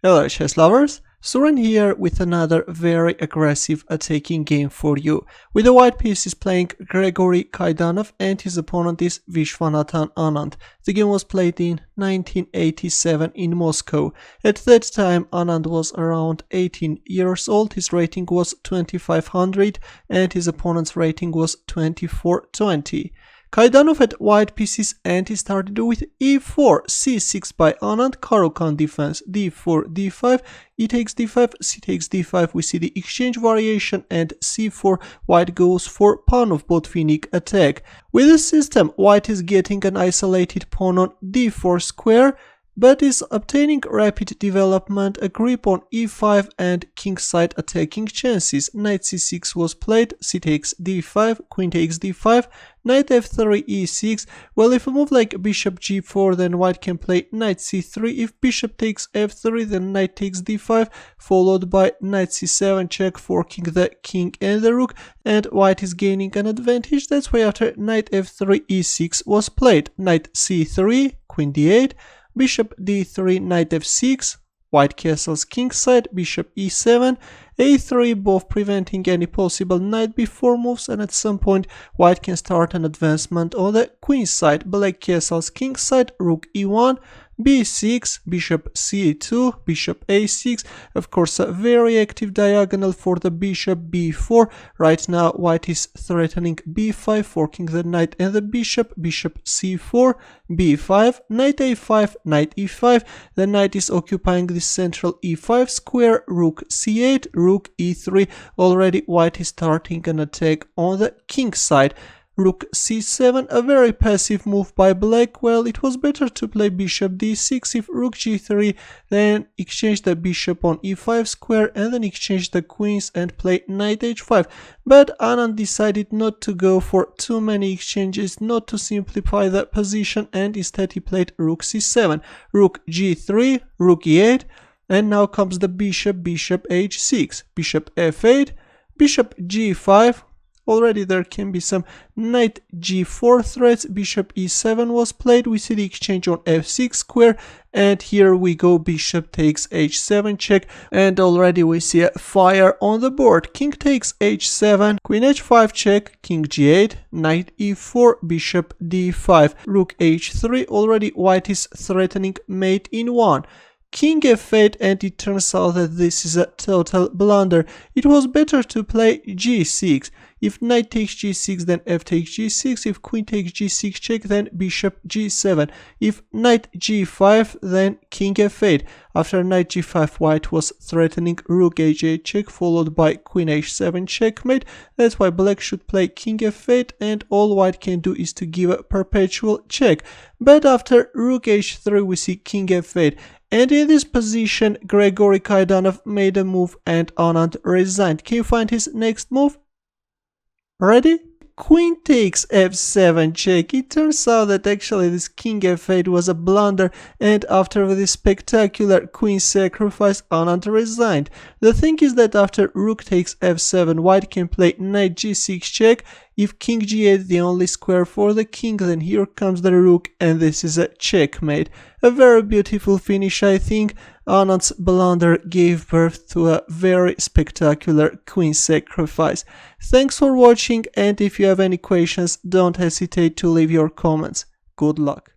Hello chess lovers, Suren here with another very aggressive attacking game for you. With the white piece is playing Gregory Kaidanov and his opponent is Viswanathan Anand. The game was played in 1987 in Moscow. At that time Anand was around 18 years old, his rating was 2500 and his opponent's rating was 2420. Kaidanov had white pieces and he started with e4, c6 by Anand, Caro-Kann defense, d4, d5, e takes d5, c takes d5, we see the exchange variation, and c4, white goes for Panov botvinnik attack. With this system, white is getting an isolated pawn on d4 square, but is obtaining rapid development, a grip on e5 and kingside attacking chances. Knight c6 was played, c takes d5, queen takes d5, knight f3 e6. Well, if a move like bishop g4, then white can play knight c3. If bishop takes f3, then knight takes d5, followed by knight c7 check, forking the king and the rook, and white is gaining an advantage. That's why after knight f3 e6 was played, knight c3, queen d8, bishop d3, knight f6, white castles kingside, bishop e7, a3, both preventing any possible knight b4 moves, and at some point white can start an advancement on the queen side, black castles kingside, rook e1, b6, bishop c2, bishop a6, of course a very active diagonal for the bishop b4. Right now white is threatening b5, forking the knight and the bishop, bishop c4, b5, knight a5, knight e5, the knight is occupying the central e5 square, rook c8, rook e3, already white is starting an attack on the king side. Rook c7, a very passive move by black. Well, it was better to play bishop d6. If rook g3, then exchange the bishop on e5 square and then exchange the queens and play knight h5. But Anand decided not to go for too many exchanges, not to simplify the position, and instead he played rook c7, rook g3, rook e8, and now comes the bishop, bishop h6, bishop f8, bishop g5. Already there can be some knight g4 threats, bishop e7 was played, we see the exchange on f6 square, and here we go, bishop takes h7 check, and already we see a fire on the board. King takes h7, queen h5 check, king g8, knight e4, bishop d5, rook h3, already white is threatening mate in one. King f8, and it turns out that this is a total blunder. It was better to play g6. If knight takes g6, then f takes g6. If queen takes g6 check, then bishop g7. If knight g5, then king f8. After knight g5, white was threatening rook h8 check, followed by queen h7 checkmate. That's why black should play king f8, and all white can do is to give a perpetual check. But after rook h3, we see king f8. And in this position, Gregory Kaidanov made a move and Anand resigned. Can you find his next move? Ready? Queen takes f7 check. It turns out that actually this king f8 was a blunder, and after this spectacular queen sacrifice, Anand resigned. The thing is that after rook takes f7, white can play knight g6 check. If king g8 the only square for the king, then here comes the rook, and this is a checkmate. A very beautiful finish, I think. Anand's blunder gave birth to a very spectacular queen sacrifice. Thanks for watching, and if you have any questions, don't hesitate to leave your comments. Good luck.